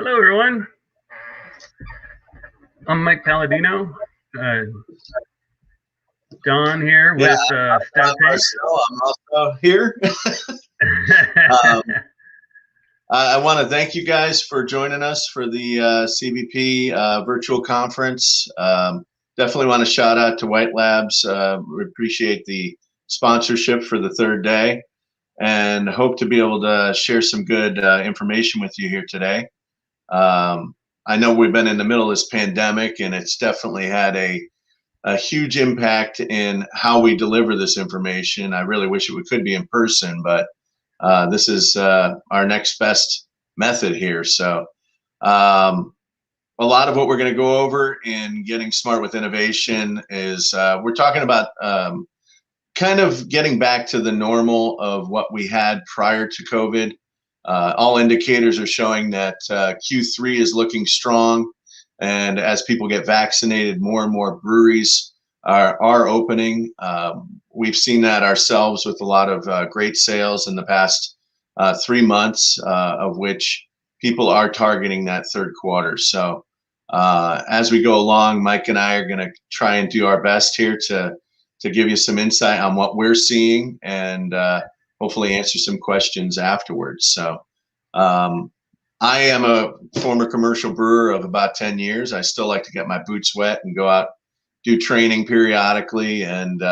Hello, everyone. I'm Mike Palladino. Don here with Stout Tanks. I'm also here. I want to thank you guys for joining us for the CBP virtual conference. Definitely want to shout out to White Labs. We appreciate the sponsorship for the third day and hope to be able to share some good information with you here today. I know we've been in the middle of this pandemic, and it's definitely had a huge impact in how we deliver this information. I really wish it could be in person, but this is our next best method here. So a lot of what we're going to go over in Getting Smart with Innovation is we're talking about kind of getting back to the normal of what we had prior to COVID. All indicators are showing that Q3 is looking strong. And as people get vaccinated, more and more breweries are opening. We've seen that ourselves with a lot of great sales in the past 3 months, of which people are targeting that third quarter. So as we go along, Mike and I are going to try and do our best here to give you some insight on what we're seeing and hopefully answer some questions afterwards. So I am a former commercial brewer of about 10 years. I still like to get my boots wet and go out, do training periodically, and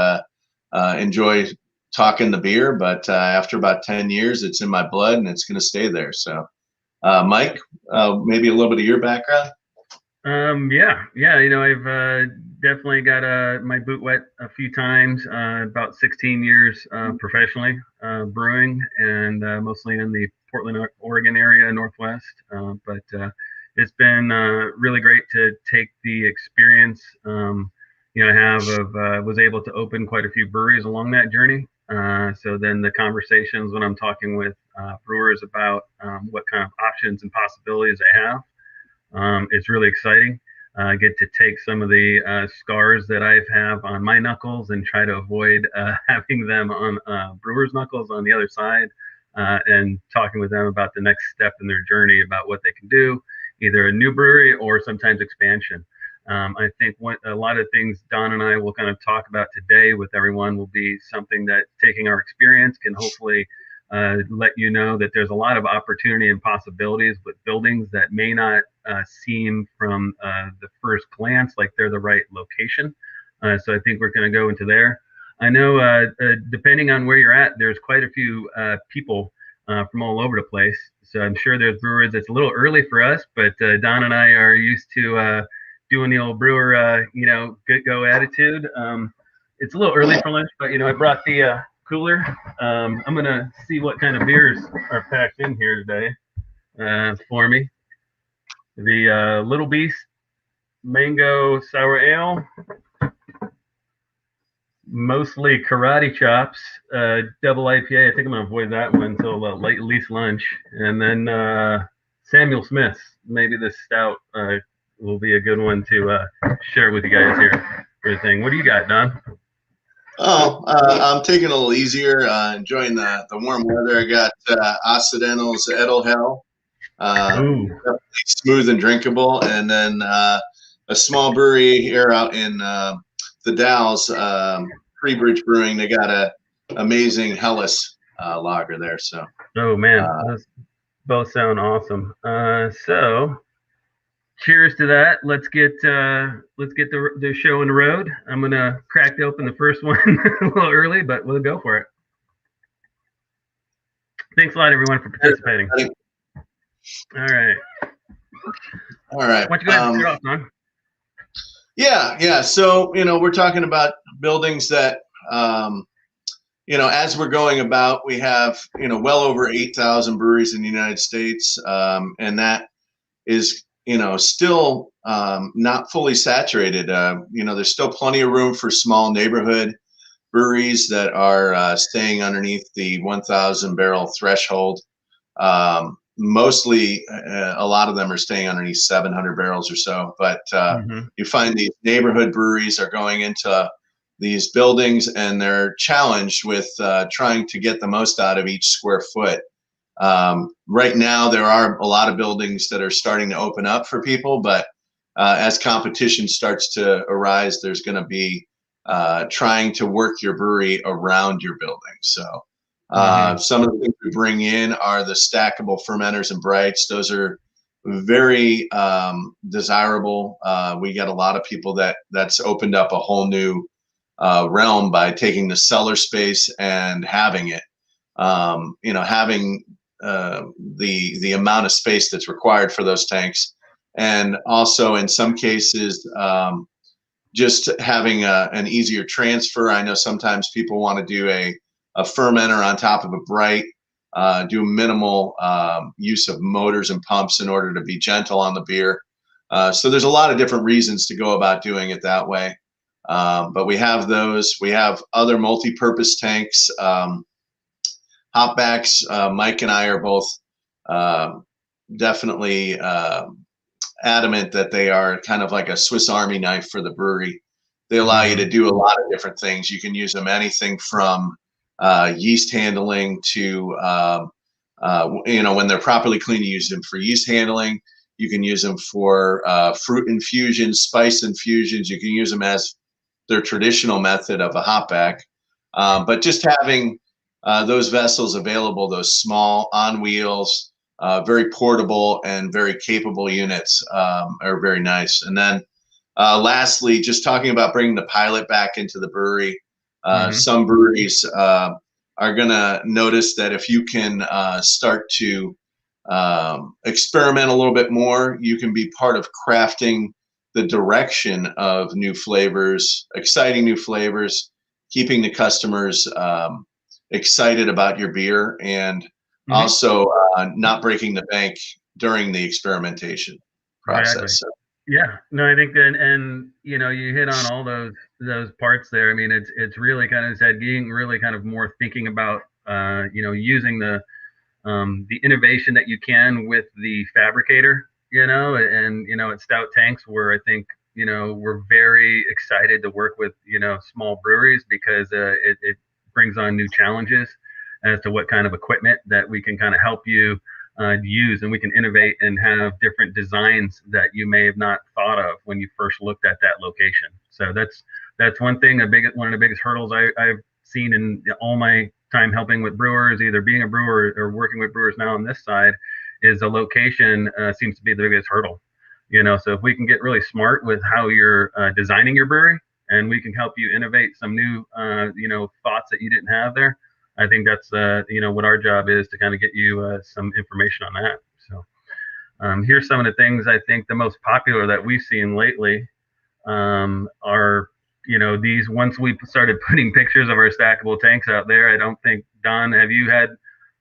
enjoy talking the beer. But after about 10 years, it's in my blood and it's going to stay there. So, Mike, maybe a little bit of your background? Yeah. I've definitely got my boot wet a few times, about 16 years professionally brewing, and mostly in the Portland, Oregon area, Northwest. But it's been really great to take the experience I have was able to open quite a few breweries along that journey. So then the conversations when I'm talking with brewers about what kind of options and possibilities they have, it's really exciting. I get to take some of the scars that I have on my knuckles and try to avoid having them on brewers' knuckles on the other side, and talking with them about the next step in their journey about what they can do, either a new brewery or sometimes expansion. I think a lot of things Don and I will kind of talk about today with everyone will be something that, taking our experience, can hopefully let you know that there's a lot of opportunity and possibilities with buildings that may not seem from the first glance like they're the right location. So I think we're going to go into there. I know depending on where you're at, there's quite a few people from all over the place. So I'm sure there's brewers. It's a little early for us, but Don and I are used to doing the old brewer, good go attitude. It's a little early for lunch, but I brought the cooler. I'm gonna see what kind of beers are packed in here today for me. The Little Beast Mango Sour Ale, mostly Karate Chops, double IPA. I think I'm gonna avoid that one until at least lunch, and then Samuel Smith's. Maybe this stout will be a good one to share with you guys here for the thing. What do you got, Don? Oh, I'm taking it a little easier, enjoying the warm weather. I got Occidental's Edel Hell, smooth and drinkable, and then a small brewery here out in the Dalles, Freebridge Brewing. They got a amazing Hellas lager there. So, oh man, those both sound awesome. So, cheers to that. Let's get the show on the road. I'm gonna crack open the first one a little early, but we'll go for it. Thanks a lot, everyone, for participating. All right. All right. Why don't you go ahead and start off, Don? Yeah. So we're talking about buildings that as we're going about, we have well over 8,000 breweries in the United States, and that is still not fully saturated. There's still plenty of room for small neighborhood breweries that are staying underneath the 1,000 barrel threshold. Mostly, a lot of them are staying underneath 700 barrels or so. But you find these neighborhood breweries are going into these buildings, and they're challenged with trying to get the most out of each square foot. Right now, there are a lot of buildings that are starting to open up for people, but as competition starts to arise, there's going to be trying to work your brewery around your building. So some of the things we bring in are the stackable fermenters and brites. Those are very desirable. We get a lot of people that's opened up a whole new realm by taking the cellar space and having it. Having the amount of space that's required for those tanks, and also in some cases just having an easier transfer. I know sometimes people want to do a fermenter on top of a brite, do minimal use of motors and pumps in order to be gentle on the beer. So there's a lot of different reasons to go about doing it that way. But we have those. We have other multi-purpose tanks. Hopbacks, Mike and I are both definitely adamant that they are kind of like a Swiss Army knife for the brewery. They allow you to do a lot of different things. You can use them anything from yeast handling to, when they're properly cleaned, you use them for yeast handling. You can use them for fruit infusions, spice infusions. You can use them as their traditional method of a hopback. But just having those vessels available, those small on wheels, very portable and very capable units are very nice. And then lastly, just talking about bringing the pilot back into the brewery. Some breweries are going to notice that if you can start to experiment a little bit more, you can be part of crafting the direction of new flavors, exciting new flavors, keeping the customers excited about your beer, and also not breaking the bank during the experimentation process. Exactly. So. Yeah, no, I think that, and you hit on all those parts there. I mean, it's really kind of being really kind of more thinking about using the innovation that you can with the fabricator, and at Stout Tanks, where I think we're very excited to work with small breweries, because it brings on new challenges as to what kind of equipment that we can kind of help you use, and we can innovate and have different designs that you may have not thought of when you first looked at that location. So that's one thing. One of the biggest hurdles I've seen in all my time helping with brewers, either being a brewer or working with brewers now on this side, is the location seems to be the biggest hurdle. So if we can get really smart with how you're designing your brewery, and we can help you innovate some new thoughts that you didn't have there, I think that's what our job is, to kind of get you some information on that. So here's some of the things I think the most popular that we've seen lately are these. Once we started putting pictures of our stackable tanks out there, I don't think, Don, have you had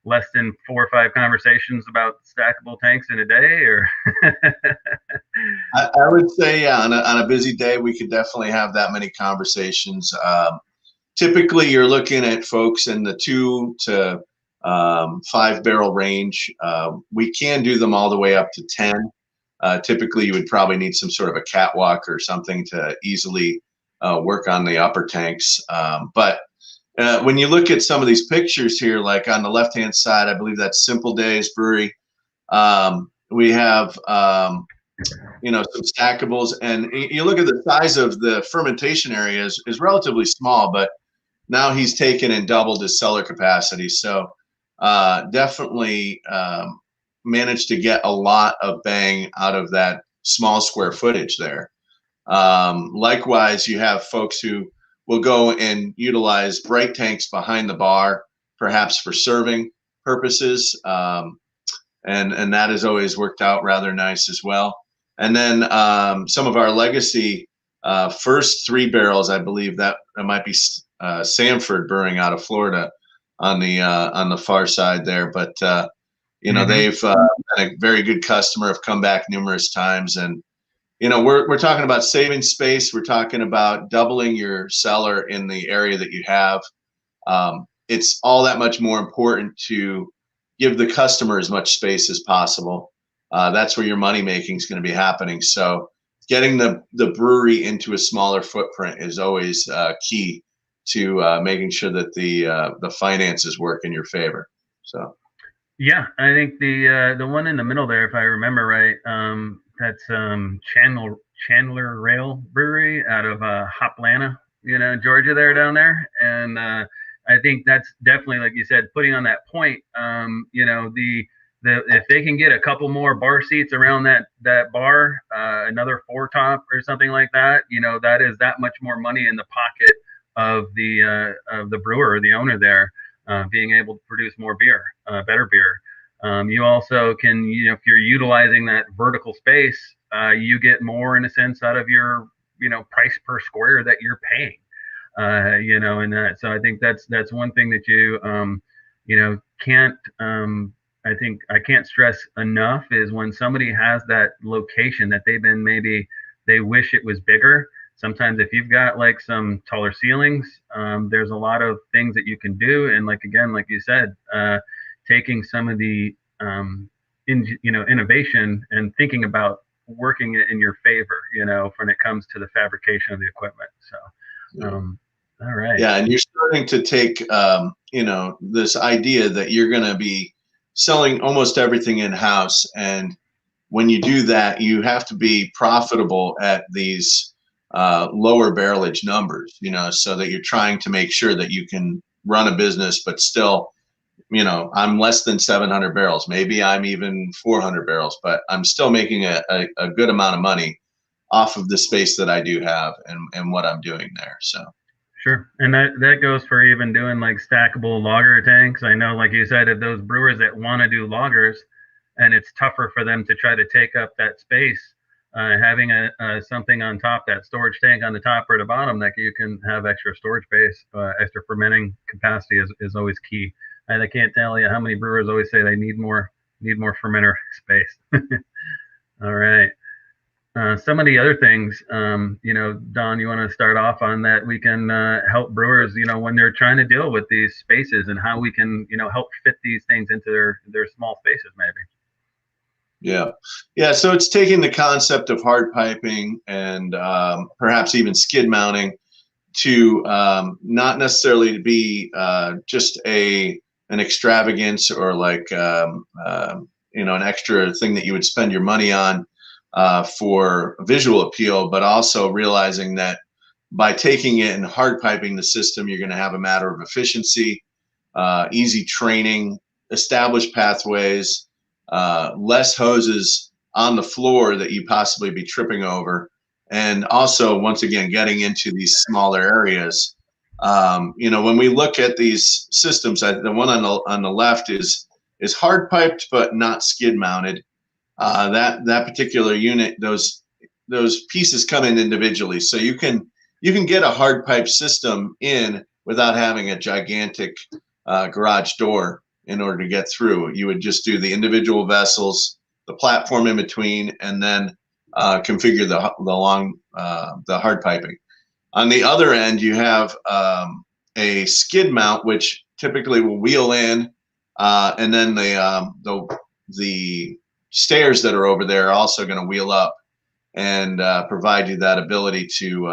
less than 4 or 5 conversations about stackable tanks in a day? Or I would say, yeah, on a busy day, we could definitely have that many conversations. Typically, you're looking at folks in the 2 to 5 barrel range. We can do them all the way up to 10. Typically, you would probably need some sort of a catwalk or something to easily work on the upper tanks. But when you look at some of these pictures here, like on the left-hand side, I believe that's Simple Days Brewery. We have some stackables, and you look at the size of the fermentation area is relatively small, but now he's taken and doubled his cellar capacity. So definitely managed to get a lot of bang out of that small square footage there. Likewise, you have folks who will go and utilize bright tanks behind the bar, perhaps for serving purposes. And that has always worked out rather nice as well. And then some of our legacy first 3 barrels, I believe that might be Sanford Brewing out of Florida on the far side there. But they've been a very good customer, have come back numerous times. And we're talking about saving space. We're talking about doubling your cellar in the area that you have. It's all that much more important to give the customer as much space as possible. That's where your money making is going to be happening. So getting the brewery into a smaller footprint is always key to making sure that the finances work in your favor. So. Yeah, I think the one in the middle there, if I remember right, that's Chandler Rail Brewery out of Hoplanta, Georgia, there down there, and I think that's definitely, like you said, putting on that point. The if they can get a couple more bar seats around that bar, another four top or something like that, that is that much more money in the pocket of the brewer or the owner there, being able to produce more beer, better beer. You also can, if you're utilizing that vertical space, you get more in a sense out of your, price per square that you're paying. And so I think that's one thing that can't. I think I can't stress enough is when somebody has that location that they've been, maybe they wish it was bigger. Sometimes if you've got like some taller ceilings, there's a lot of things that you can do. And like, again, like you said, taking some of the innovation and thinking about working it in your favor, when it comes to the fabrication of the equipment. So, all right. Yeah, and you're starting to take, this idea that you're going to be selling almost everything in house, and when you do that, you have to be profitable at these lower barrelage numbers, so that you're trying to make sure that you can run a business, but still, I'm less than 700 barrels. Maybe I'm even 400 barrels, but I'm still making a good amount of money off of the space that I do have and what I'm doing there. So. Sure. And that goes for even doing like stackable lager tanks. I know, like you said, if those brewers that want to do lagers and it's tougher for them to try to take up that space, having a something on top, that storage tank on the top or the bottom, that you can have extra storage space, extra fermenting capacity is always key. And I can't tell you how many brewers always say they need more fermenter space. All right. Some of the other things, Don, you want to start off on that? We can help brewers, when they're trying to deal with these spaces, and how we can, help fit these things into their small spaces, maybe. Yeah. So it's taking the concept of hard piping and perhaps even skid mounting to not necessarily be just an extravagance or like an extra thing that you would spend your money on for visual appeal, but also realizing that by taking it and hard piping the system, you're going to have a matter of efficiency, easy training, established pathways, less hoses on the floor that you possibly be tripping over, and also, once again, getting into these smaller areas. When we look at these systems, the one on the left is hard piped but not skid mounted. That particular unit, those pieces come in individually, so you can get a hard pipe system in without having a gigantic garage door in order to get through. You would just do the individual vessels, the platform in between, and then configure the hard piping. On the other end, you have a skid mount, which typically will wheel in, and then the stairs that are over there are also going to wheel up and provide you that ability to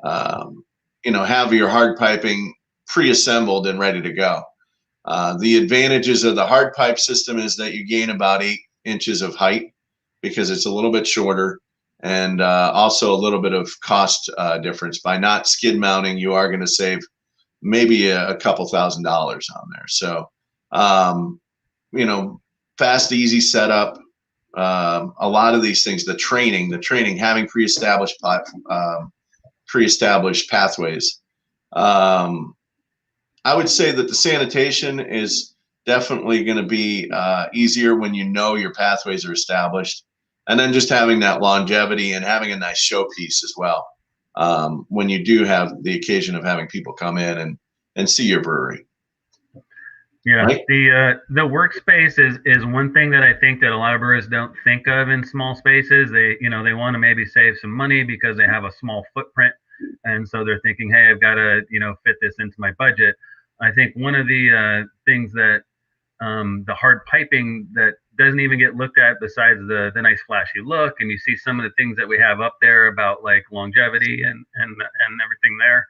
have your hard piping pre-assembled and ready to go. The advantages of the hard pipe system is that you gain about 8 inches of height because it's a little bit shorter, and also a little bit of cost difference. By not skid mounting, you are going to save maybe a couple $1,000s on there. So, fast, easy setup. A lot of these things, the training, having pre-established pathways. I would say that the sanitation is definitely going to be easier when your pathways are established, and then just having that longevity and having a nice showpiece as well when you do have the occasion of having people come in and see your brewery. Yeah, right? The workspace is one thing that I think that a lot of brewers don't think of in small spaces. They want to maybe save some money because they have a small footprint, and so they're thinking, hey, I've got to fit this into my budget. I think one of the things that the hard piping that doesn't even get looked at, besides the nice flashy look, and you see some of the things that we have up there about like longevity and everything there,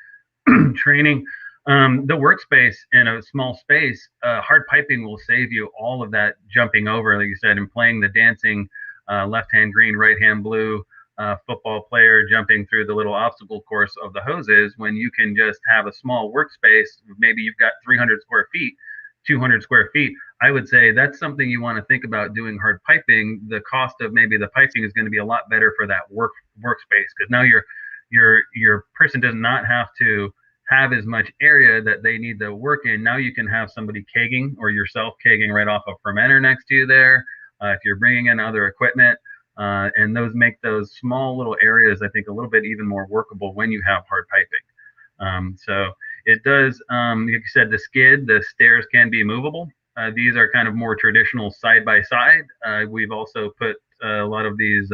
training. The workspace in a small space, hard piping will save you all of that jumping over, like you said, and playing the dancing left hand green, right hand blue football player jumping through the little obstacle course of the hoses when you can just have a small workspace. Maybe you've got 300 square feet, 200 square feet. I would say that's something you want to think about doing hard piping. The cost of maybe the piping is going to be a lot better for that workspace because now your person does not have to have as much area that they need to work in. Now you can have somebody kegging or yourself kegging right off a fermenter next to you there. If you're bringing in other equipment, and those make those small little areas, I think, a little bit even more workable when you have hard piping. So it does, like you said, the stairs can be movable. These are kind of more traditional side by side. We've also put a lot of these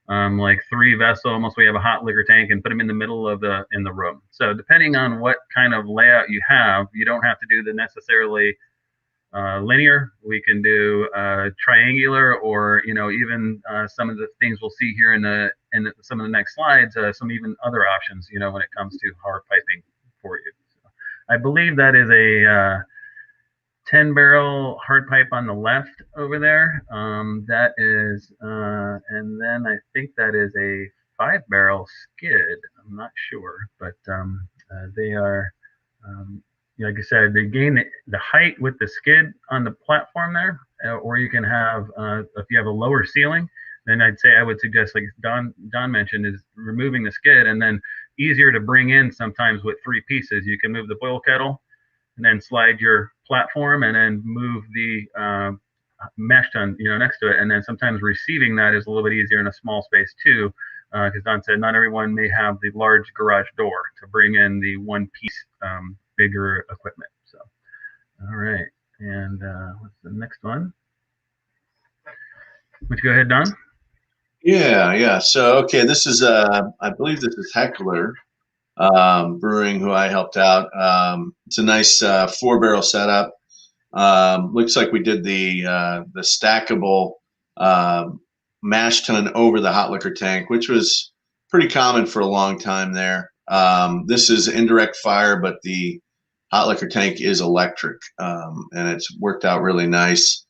like 3 vessel, almost we have a hot liquor tank and put them in the middle of in the room. So depending on what kind of layout you have, you don't have to do the necessarily linear. We can do triangular, or even some of the things we'll see here in some of the next slides, some even other options, when it comes to hard piping for you. So I believe that is a 10-barrel hard pipe on the left over there. That is, and then I think that is a 5-barrel skid. I'm not sure, but they are. Like I said, they gain the height with the skid on the platform there, or you can have, if you have a lower ceiling, then I would suggest, like Don mentioned, is removing the skid, and then easier to bring in sometimes with 3 pieces. You can move the boil kettle, and then slide your platform, and then move the mesh ton, next to it, and then sometimes receiving that is a little bit easier in a small space too, because Don said not everyone may have the large garage door to bring in the one piece bigger equipment. So, all right, and what's the next one? Would you go ahead, Don? Yeah. So, okay, this is I believe this is Heckler Brewing, who I helped out. It's a nice 4-barrel setup. Looks like we did the stackable mash tun over the hot liquor tank, which was pretty common for a long time there. This is indirect fire, but the hot liquor tank is electric, and it's worked out really nice.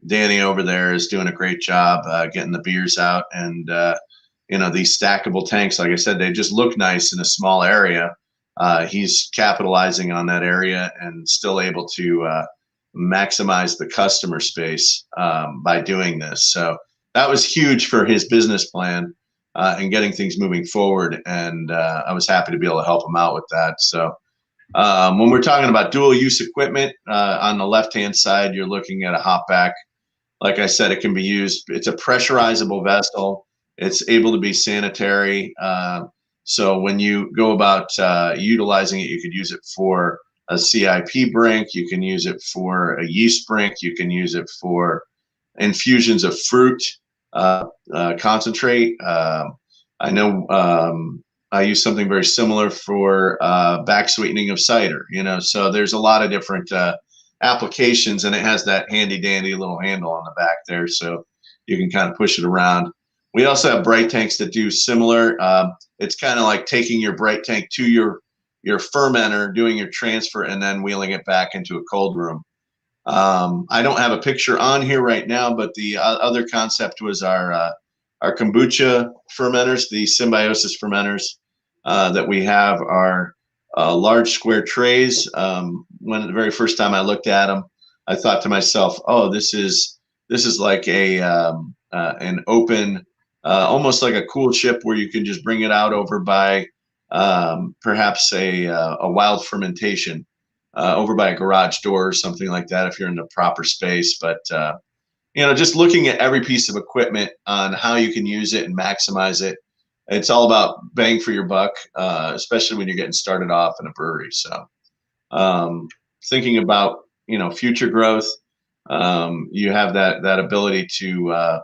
Danny over there is doing a great job getting the beers out, and these stackable tanks, like I said, they just look nice in a small area. He's capitalizing on that area and still able to maximize the customer space by doing this. So that was huge for his business plan and getting things moving forward. And I was happy to be able to help him out with that. So when we're talking about dual use equipment, on the left-hand side, you're looking at a hopback. Like I said, it can be used. It's a pressurizable vessel. It's able to be sanitary. So when you go about utilizing it, you could use it for a CIP brink. You can use it for a yeast brink. You can use it for infusions of fruit concentrate. I know I use something very similar for back sweetening of cider. So there's a lot of different applications, and it has that handy dandy little handle on the back there, so you can kind of push it around. We also have bright tanks that do similar. It's kind of like taking your bright tank to your fermenter, doing your transfer, and then wheeling it back into a cold room. I don't have a picture on here right now, but the other concept was our kombucha fermenters, the symbiosis fermenters that we have are large square trays. When the very first time I looked at them, I thought to myself, "Oh, this is like an open, almost like a cool ship where you can just bring it out over by perhaps a wild fermentation over by a garage door or something like that if you're in the proper space." But just looking at every piece of equipment on how you can use it and maximize it. It's all about bang for your buck, especially when you're getting started off in a brewery. So thinking about, future growth, you have that ability to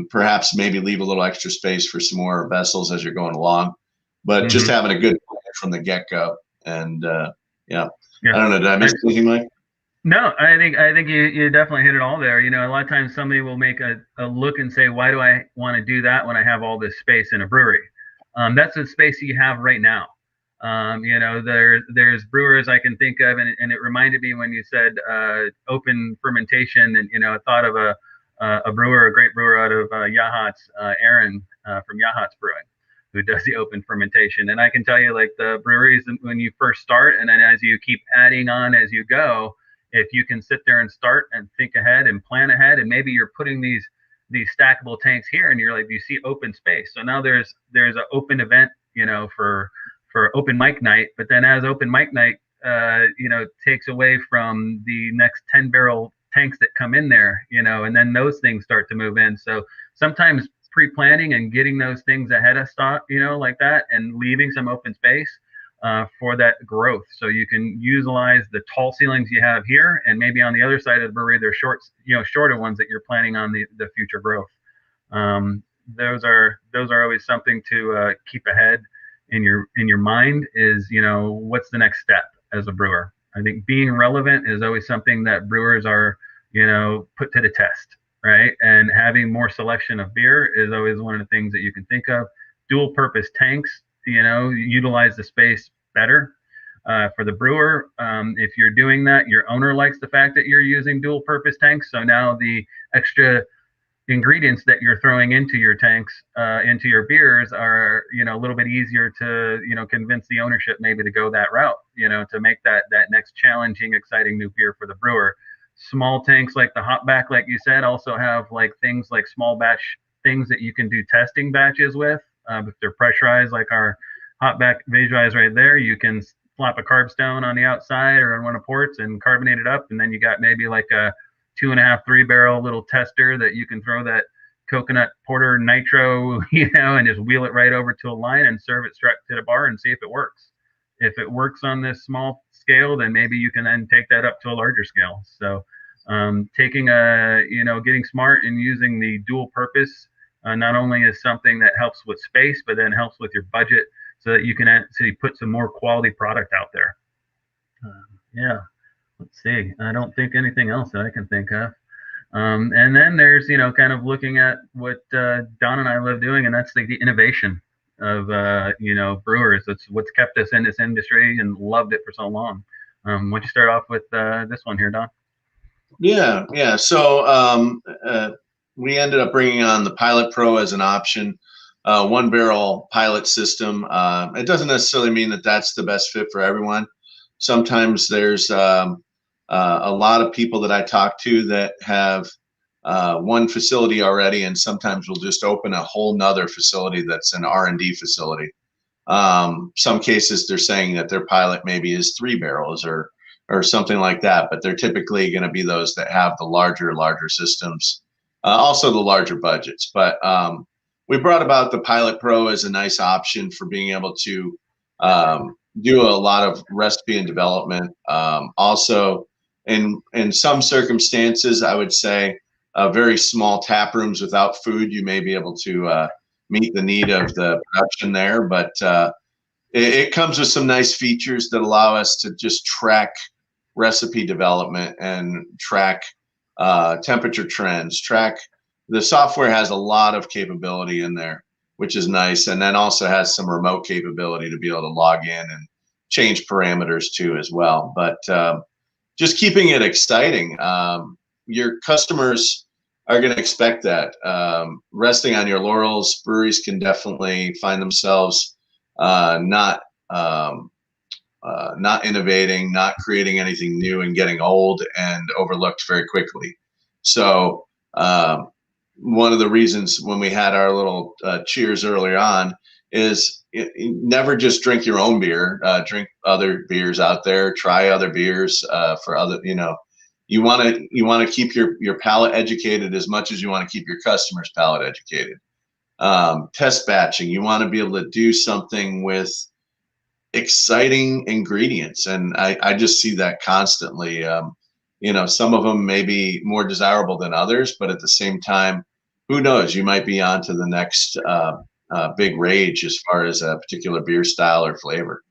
perhaps maybe leave a little extra space for some more vessels as you're going along, but just having a good plan from the get-go. And yeah, I don't know. Did I miss anything, Mike? No, I think you definitely hit it all there. A lot of times somebody will make a look and say, why do I want to do that when I have all this space in a brewery? That's the space you have right now. There's brewers I can think of, and it reminded me when you said open fermentation, and I thought of a brewer, a great brewer out of Yachats, Aaron from Yachats Brewing, who does the open fermentation. And I can tell you, like the breweries, when you first start, and then as you keep adding on as you go, if you can sit there and start and think ahead and plan ahead, and maybe you're putting these stackable tanks here, and you're like, you see open space. So now there's an open event, for open mic night. But then as open mic night, takes away from the next 10-barrel tanks that come in there, and then those things start to move in. So sometimes pre-planning and getting those things ahead of stock, like that, and leaving some open space for that growth. So you can utilize the tall ceilings you have here, and maybe on the other side of the brewery, they're shorter ones that you're planning on the future growth. Those are always something to keep ahead in your mind, is what's the next step as a brewer. I think being relevant is always something that brewers are put to the test, right? And having more selection of beer is always one of the things that you can think of. Dual purpose tanks, utilize the space better for the brewer. If you're doing that, your owner likes the fact that you're using dual purpose tanks, so now the extra ingredients that you're throwing into your tanks, into your beers, are a little bit easier to convince the ownership maybe to go that route, to make that next challenging, exciting new beer for the brewer. Small tanks like the hopback, like you said, also have like things like small batch things that you can do testing batches with. If they're pressurized, like our hopback visualize right there, you can slap a carb stone on the outside or on one of the ports and carbonate it up, and then you got maybe like a 2.5, 3-barrel little tester that you can throw that coconut porter nitro, and just wheel it right over to a line and serve it straight to the bar and see if it works. If it works on this small scale, then maybe you can then take that up to a larger scale. So getting smart and using the dual purpose not only is something that helps with space, but then helps with your budget, so that you can actually put some more quality product out there. Yeah. Let's see. I don't think anything else that I can think of. And then there's, kind of looking at what Don and I love doing, and that's like the innovation of, brewers. That's what's kept us in this industry and loved it for so long. Why don't you start off with this one here, Don? Yeah. So we ended up bringing on the Pilot Pro as an option, 1-barrel pilot system. It doesn't necessarily mean that that's the best fit for everyone. Sometimes there's a lot of people that I talk to that have one facility already, and sometimes we'll just open a whole nother facility that's an R&D facility. Some cases they're saying that their pilot maybe is 3 barrels or something like that, but they're typically going to be those that have the larger systems, also the larger budgets. But we brought about the Pilot Pro as a nice option for being able to do a lot of recipe and development. Also, in some circumstances, I would say very small tap rooms without food, you may be able to meet the need of the production there. But it comes with some nice features that allow us to just track recipe development and track temperature trends. The software has a lot of capability in there, which is nice, and then also has some remote capability to be able to log in and change parameters too as well. But just keeping it exciting. Your customers are going to expect that. Resting on your laurels, breweries can definitely find themselves not innovating, not creating anything new, and getting old and overlooked very quickly. So one of the reasons when we had our little cheers earlier on is never just drink your own beer. Drink other beers out there. Try other beers for other. You want to keep your palate educated as much as you want to keep your customers' palate educated. Test batching. You want to be able to do something with exciting ingredients, and I just see that constantly. Some of them may be more desirable than others, but at the same time, who knows? You might be on to the next big rage as far as a particular beer style or flavor.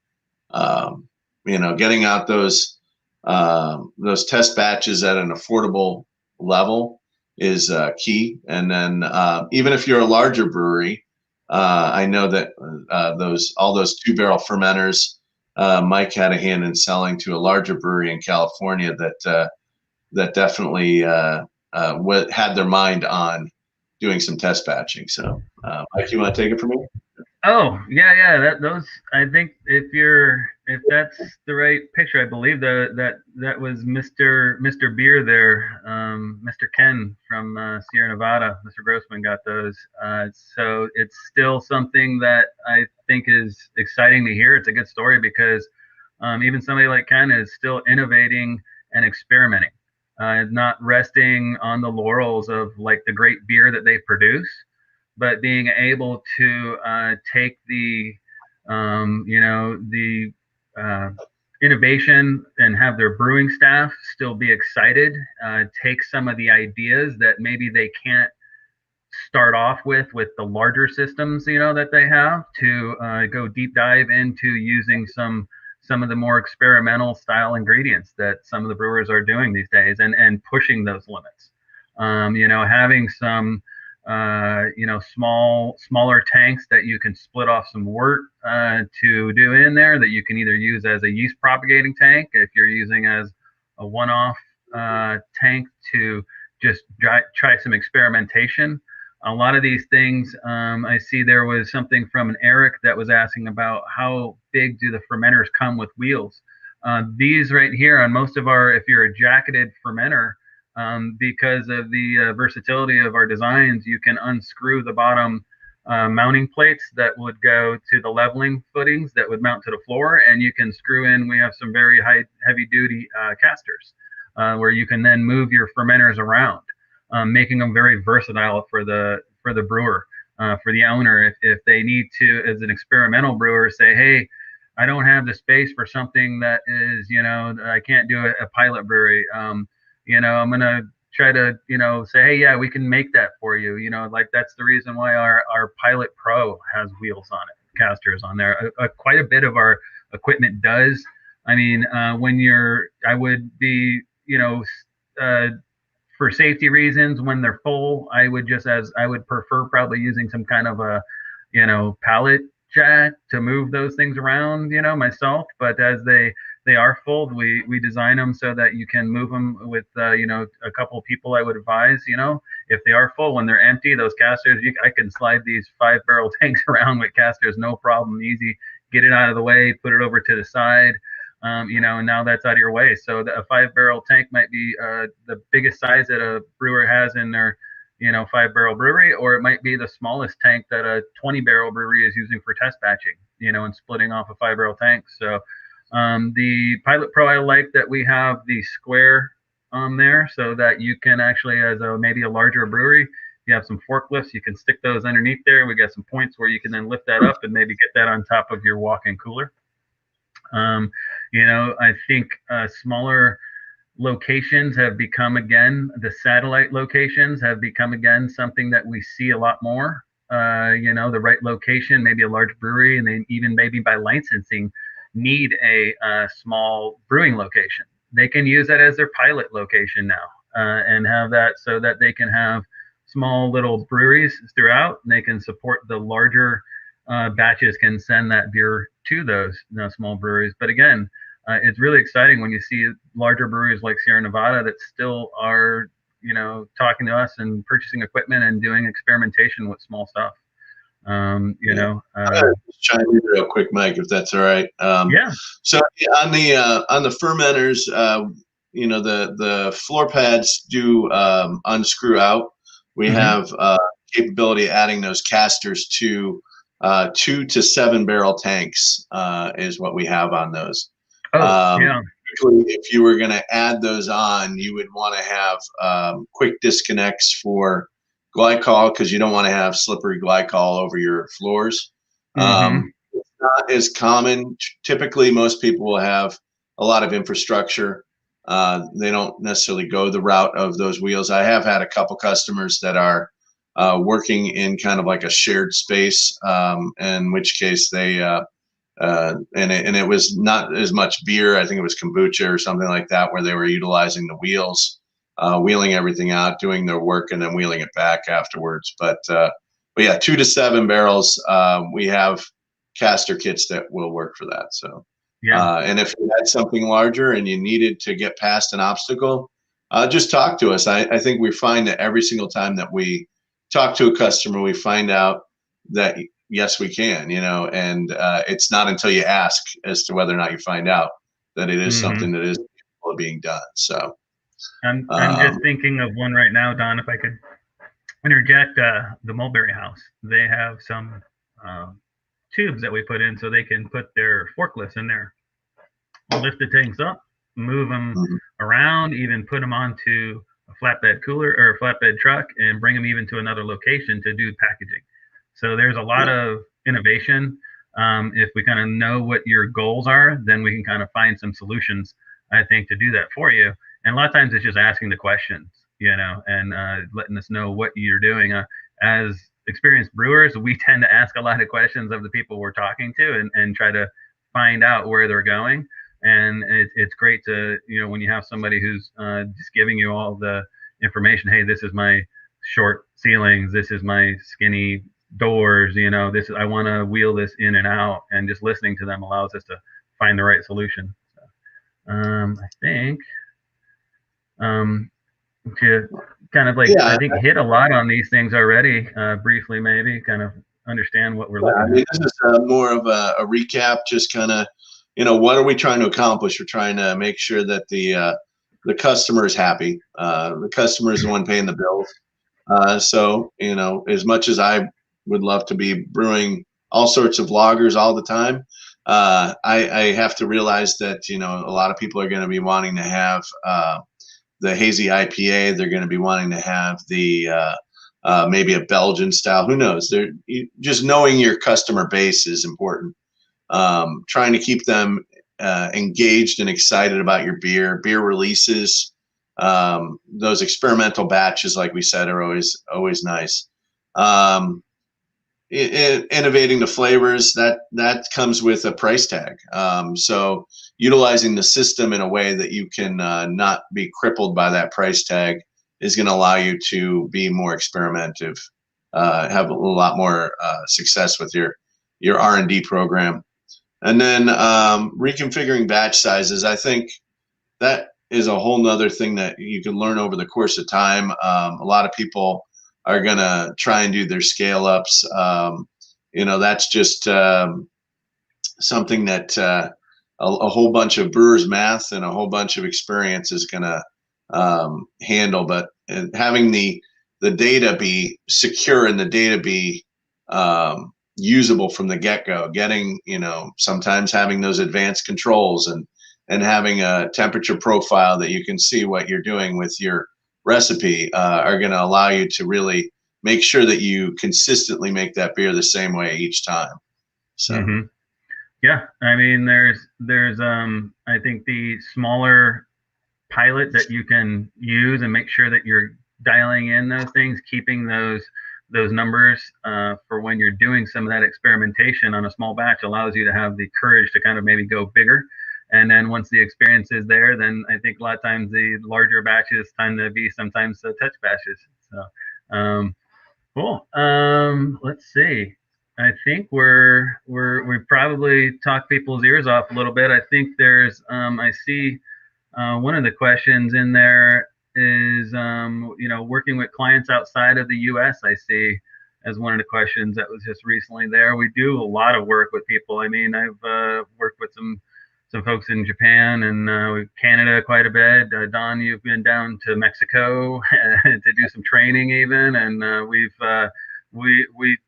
Getting out those test batches at an affordable level is key. And then even if you're a larger brewery, I know that all those 2-barrel fermenters Mike had a hand in selling to a larger brewery in California that definitely had their mind on doing some test batching. So, Mike, you want to take it from here? Oh, yeah. Those, I think if that's the right picture, I believe that was Mr. Beer there, Mr. Ken from Sierra Nevada. Mr. Grossman got those. So it's still something that I think is exciting to hear. It's a good story because even somebody like Ken is still innovating and experimenting, not resting on the laurels of like the great beer that they produce, but being able to take the the innovation and have their brewing staff still be excited, take some of the ideas that maybe they can't start off with the larger systems that they have, to go deep dive into using some of the more experimental style ingredients that some of the brewers are doing these days, and pushing those limits. Having some smaller tanks that you can split off some wort to do in there, that you can either use as a yeast propagating tank if you're using as a one-off tank to just try some experimentation. A lot of these things, I see there was something from an Eric that was asking about how big do the fermenters come with wheels. These right here on most of our, if you're a jacketed fermenter, because of the versatility of our designs, you can unscrew the bottom mounting plates that would go to the leveling footings that would mount to the floor, and you can screw in, we have some very heavy duty casters where you can then move your fermenters around, making them very versatile for the brewer, for the owner. If they need to, as an experimental brewer, say, hey, I don't have the space for something that is, I can't do a pilot brewery. I'm going to try to, say, hey, yeah, we can make that for you. Like that's the reason why our Pilot Pro has wheels on it, casters on there. Quite a bit of our equipment does. I mean, I would be, for safety reasons, when they're full, I would prefer probably using some kind of a, pallet jack to move those things around, myself. But as they are full, we design them so that you can move them with, a couple of people. I would advise, if they are full, when they're empty, those casters, I can slide these 5-barrel tanks around with casters, no problem, easy, get it out of the way, put it over to the side. And now that's out of your way. So a 5-barrel tank might be the biggest size that a brewer has in their, 5-barrel brewery, or it might be the smallest tank that a 20-barrel brewery is using for test batching, and splitting off a 5-barrel tank. So the Pilot Pro, I like that we have the square on there so that you can actually, as maybe a larger brewery, you have some forklifts, you can stick those underneath there. We got some points where you can then lift that up and maybe get that on top of your walk-in cooler. I think smaller locations have become, again, the satellite locations have become, again, something that we see a lot more. The right location, maybe a large brewery, and then even maybe by licensing, need a small brewing location. They can use that as their pilot location now, and have that so that they can have small little breweries throughout, and they can support the larger batches, can send that beer to those small breweries. But again, it's really exciting when you see larger breweries like Sierra Nevada that still are, talking to us and purchasing equipment and doing experimentation with small stuff. Just chime in real quick, Mike, if that's all right. Yeah. So on the fermenters, the floor pads do unscrew out. We have capability of adding those casters to 2 to 7-barrel tanks is what we have on those. If you were going to add those on, you would want to have quick disconnects for glycol, because you don't want to have slippery glycol over your floors. It's not as common. Typically, most people will have a lot of infrastructure. They don't necessarily go the route of those wheels. I have had a couple customers that are working in kind of like a shared space, in which case they and it was not as much beer. I think it was kombucha or something like that, where they were utilizing the wheels, wheeling everything out, doing their work, and then wheeling it back afterwards. But yeah, 2 to 7 barrels. We have caster kits that will work for that. So Yeah. And if you had something larger and you needed to get past an obstacle, just talk to us. I think we find that every single time that we talk to a customer, we find out that yes, we can, and it's not until you ask as to whether or not you find out that it is Hmm. something that is being done. So, I'm um, just thinking of one right now, Don. If I could interject, the Mulberry House. They have some uh, tubes that we put in so they can put their forklifts in there, lift the tanks up, move them mhm, around, even put them onto a flatbed cooler or a flatbed truck and bring them even to another location to do packaging. So there's a lot yeah, of innovation. If we kind of know what your goals are, then we can kind of find some solutions, I think, to do that for you. And a lot of times it's just asking the questions, and letting us know what you're doing. As experienced brewers, we tend to ask a lot of questions of the people we're talking to and try to find out where they're going. And it's great to, when you have somebody who's just giving you all the information. Hey, this is my short ceilings, this is my skinny doors, this is, I want to wheel this in and out, and just listening to them allows us to find the right solution. So, I think to kind of, like, I yeah. think, hit a lot on these things already, briefly, maybe kind of understand what we're Yeah, I looking mean, at. this is more of a recap, just kind of, what are we trying to accomplish? We're trying to make sure that the customer is happy. The customer is the one paying the bills. So, as much as I would love to be brewing all sorts of lagers all the time, I have to realize that, a lot of people are going to be wanting to have the hazy IPA. They're going to be wanting to have the maybe a Belgian style. Who knows? Just knowing your customer base is important. Trying to keep them engaged and excited about your beer releases. Those experimental batches, like we said, are always nice. Innovating the flavors, that comes with a price tag. So utilizing the system in a way that you can not be crippled by that price tag is going to allow you to be more experimentative, have a lot more success with your R&D program. And then reconfiguring batch sizes, I think that is a whole nother thing that you can learn over the course of time. A lot of people are going to try and do their scale ups. That's just something that a whole bunch of brewers math and a whole bunch of experience is going to handle. But having the data be secure and the data be usable from the get-go, getting, sometimes having those advanced controls and having a temperature profile that you can see what you're doing with your recipe are going to allow you to really make sure that you consistently make that beer the same way each time. So, Hmm. Yeah, I mean, there's I think the smaller pilot that you can use and make sure that you're dialing in those things, keeping those numbers for when you're doing some of that experimentation on a small batch, allows you to have the courage to kind of maybe go bigger. And then once the experience is there, then I think a lot of times the larger batches tend to be sometimes the touch batches. So, cool. Let's see. I think we probably talked people's ears off a little bit. I think there's I see one of the questions in there is, working with clients outside of the U.S. I see as one of the questions that was just recently there. We do a lot of work with people. I mean, I've worked with some folks in Japan and Canada quite a bit. Don, you've been down to Mexico to do some training even, and we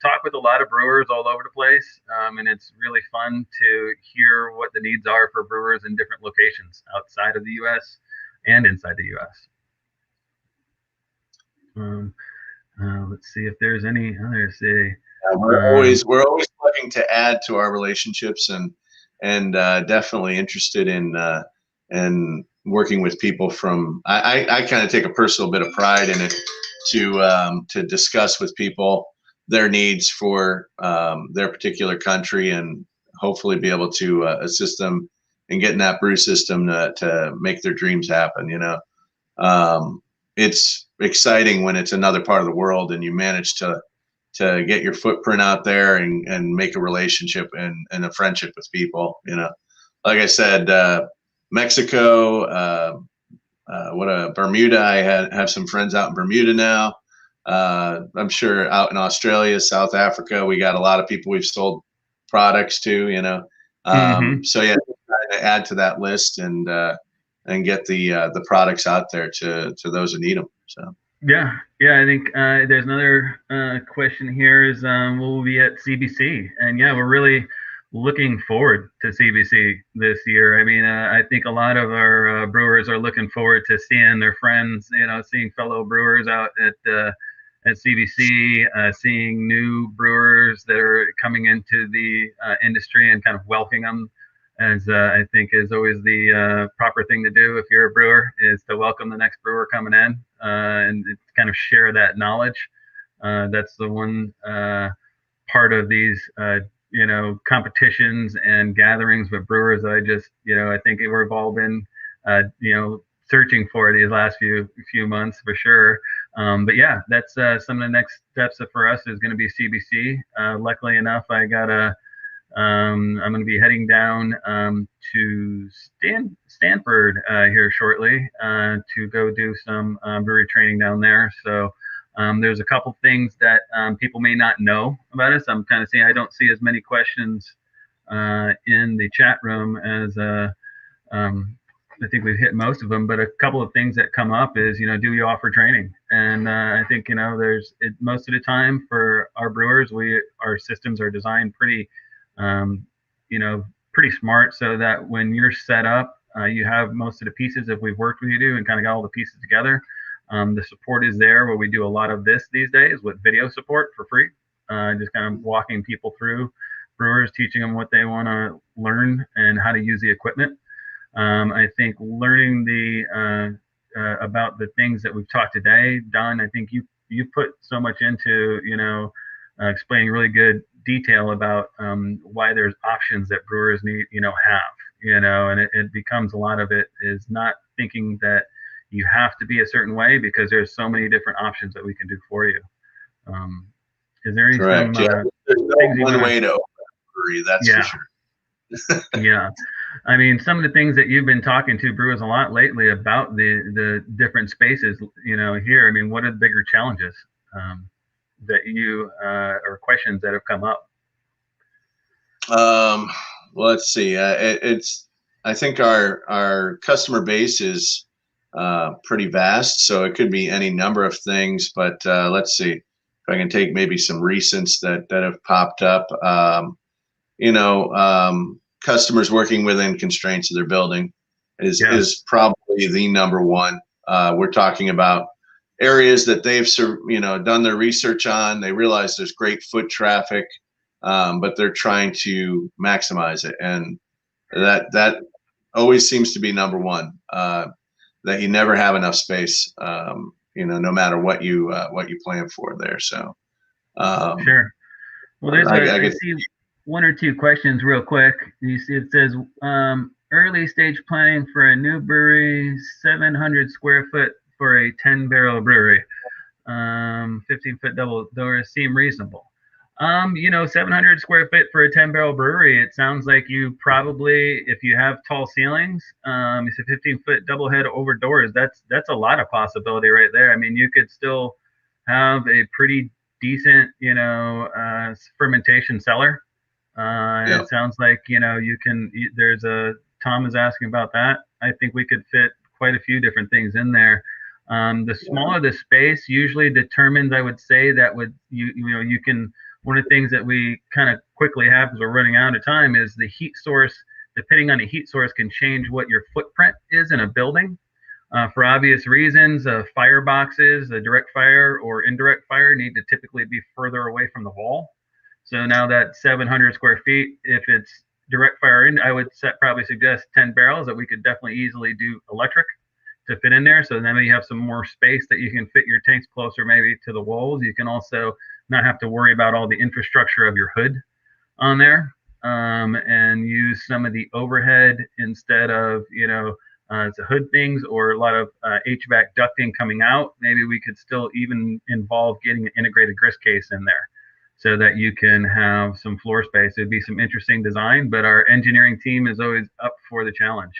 talk with a lot of brewers all over the place, and it's really fun to hear what the needs are for brewers in different locations outside of the U.S. and inside the U.S. Um, let's see if there's any others. Say, we're always looking to add to our relationships and definitely interested in working with people from. I kind of take a personal bit of pride in it to discuss with people their needs for their particular country and hopefully be able to assist them in getting that brew system to make their dreams happen. It's exciting when it's another part of the world and you manage to get your footprint out there and make a relationship and a friendship with people. like I said, Mexico, Bermuda. I have some friends out in Bermuda now. I'm sure out in Australia, South Africa, we got a lot of people we've sold products to, you know. Mm-hmm. So yeah, trying to add to that list and get the products out there to those who need them. So Yeah, yeah. I think there's another question here is will we be at CBC? And yeah, we're really looking forward to CBC this year. I mean, I think a lot of our brewers are looking forward to seeing their friends, you know, seeing fellow brewers out at CBC, seeing new brewers that are coming into the industry and kind of welcoming them as I think is always the proper thing to do if you're a brewer is to welcome the next brewer coming in and kind of share that knowledge. That's the one part of these, you know, competitions and gatherings with brewers that I just, you know, I think we've all been, you know, searching for these last few months for sure. But yeah, that's some of the next steps for us is going to be CBC. Luckily enough, I'm going to be heading down to Stanford here shortly to go do some brewery training down there. So there's a couple things that people may not know about us. I'm kind of seeing I don't see as many questions in the chat room as I think we've hit most of them. But a couple of things that come up is, you know, do you offer training? And I think, you know, most of the time for our brewers, our systems are designed pretty you know, pretty smart so that when you're set up, you have most of the pieces if we've worked with you and kind of got all the pieces together. The support is there where we do a lot of this these days with video support for free, just kind of walking people through brewers, teaching them what they want to learn and how to use the equipment. I think learning about the things that we've talked today, Don, I think you put so much into, you know, explaining really good detail about why there's options that brewers need, you know, have, you know, and it becomes a lot of it is not thinking that you have to be a certain way because there's so many different options that we can do for you. Is there any correct. some Yeah, there's no things you one want way to? to open a brewery, that's for Yeah, sure. yeah. I mean, some of the things that you've been talking to brewers a lot lately about the different spaces, you know, here. I mean, what are the bigger challenges that you or questions that have come up? Um, well, let's see. It's I think our customer base is pretty vast, so it could be any number of things. But let's see if I can take maybe some recents that have popped up. You know, customers working within constraints of their building Yeah, is probably the number one. We're talking about areas that they've done their research on. They realize there's great foot traffic, but they're trying to maximize it, and that always seems to be number one. That you never have enough space. You know, no matter what you plan for there. So sure. Well, I I get see one or two questions real quick. You see, it says early stage planning for a new brewery, 700 square foot for a 10 barrel brewery. 15-foot double doors seem reasonable. You know, 700 square foot for a 10 barrel brewery. It sounds like you probably, if you have tall ceilings, it's a 15-foot double head over doors. That's a lot of possibility right there. I mean, you could still have a pretty decent, you know, fermentation cellar. yeah. It sounds like, you know, you can. There's a Tom is asking about that. I think we could fit quite a few different things in there. The smaller the space usually determines, I would say, that would you know you can. One of the things that we kind of quickly have because we're running out of time is the heat source. Depending on the heat source, can change what your footprint is in a building. For obvious reasons, fireboxes, a direct fire or indirect fire, need to typically be further away from the wall. So now that 700 square feet, if it's direct fire in, I would probably suggest 10 barrels that we could definitely easily do electric to fit in there. So then you have some more space that you can fit your tanks closer maybe to the walls. You can also not have to worry about all the infrastructure of your hood on there and use some of the overhead instead of, you know, the hood things or a lot of HVAC ducting coming out. Maybe we could still even involve getting an integrated grist case in there. so that you can have some floor space. It'd be some interesting design, but our engineering team is always up for the challenge.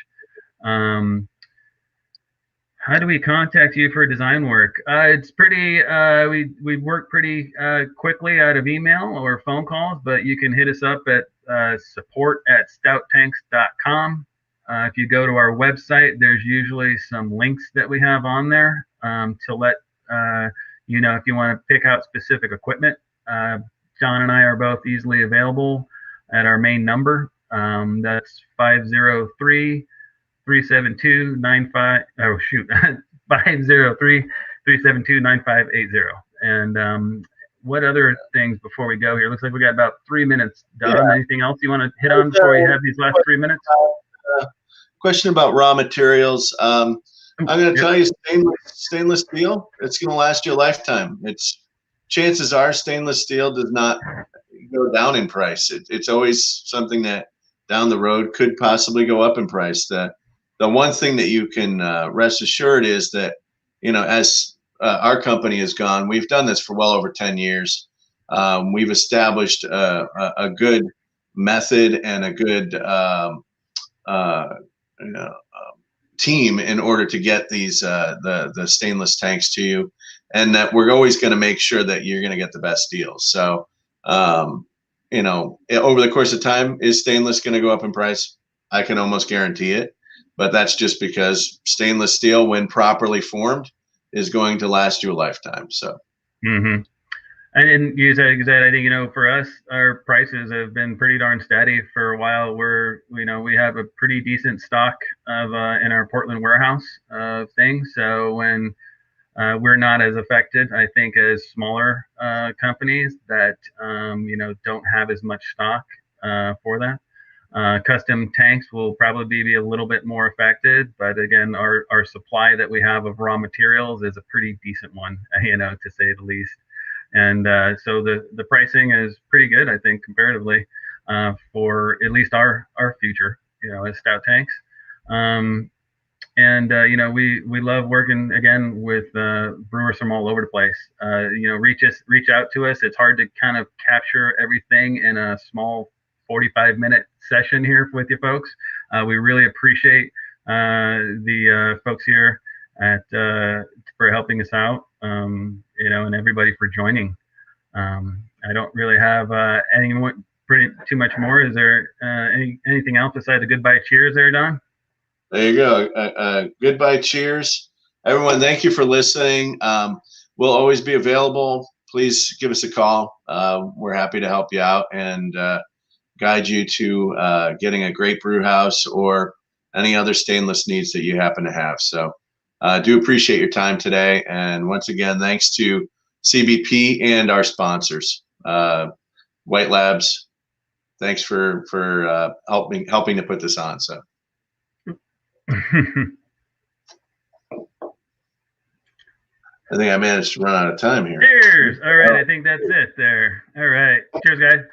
How do we contact you for design work? It's pretty, we work pretty quickly out of email or phone calls, but you can hit us up at support@stouttanks.com. If you go to our website, there's usually some links that we have on there to let you know if you want to pick out specific equipment. John and I are both easily available at our main number. That's 503-372-95. Oh shoot, 503-372-9580. And what other things before we go here? Looks like we got about 3 minutes, Don. Yeah. Anything else you want to hit on before we have these last 3 minutes? Question about raw materials. I'm going to tell you, stainless steel, it's going to last you a lifetime. Chances are stainless steel does not go down in price. It's always something that down the road could possibly go up in price. The one thing that you can rest assured is that, as our company has gone, we've done this for well over 10 years. We've established a good method and a good team in order to get these the stainless tanks to you, and that we're always going to make sure that you're going to get the best deals. So, over the course of time, is stainless going to go up in price? I can almost guarantee it, but that's just because stainless steel, when properly formed, is going to last you a lifetime. So. Mm-hmm. I didn't use that exact. I think, for us, our prices have been pretty darn steady for a while. We have a pretty decent stock of in our Portland warehouse of things. So when we're not as affected, I think, as smaller companies that don't have as much stock for that. Custom tanks will probably be a little bit more affected, but again, our supply that we have of raw materials is a pretty decent one, to say the least. And so the pricing is pretty good, I think, comparatively for at least our future, as Stout Tanks. We love working again with brewers from all over the place. Reach out to us. It's hard to kind of capture everything in a small 45-minute session here with you folks. We really appreciate the folks here for helping us out, and everybody for joining. I don't really have too much more. Is there anything else besides the goodbye cheers there, Don? There you go. Goodbye cheers. Everyone, thank you for listening. We'll always be available. Please give us a call. We're happy to help you out and guide you to getting a great brew house or any other stainless needs that you happen to have. So do appreciate your time today. And once again, thanks to CBP and our sponsors, White Labs. Thanks for helping to put this on. So. I think I managed to run out of time here. Cheers. All right. I think that's it there. All right. Cheers, guys.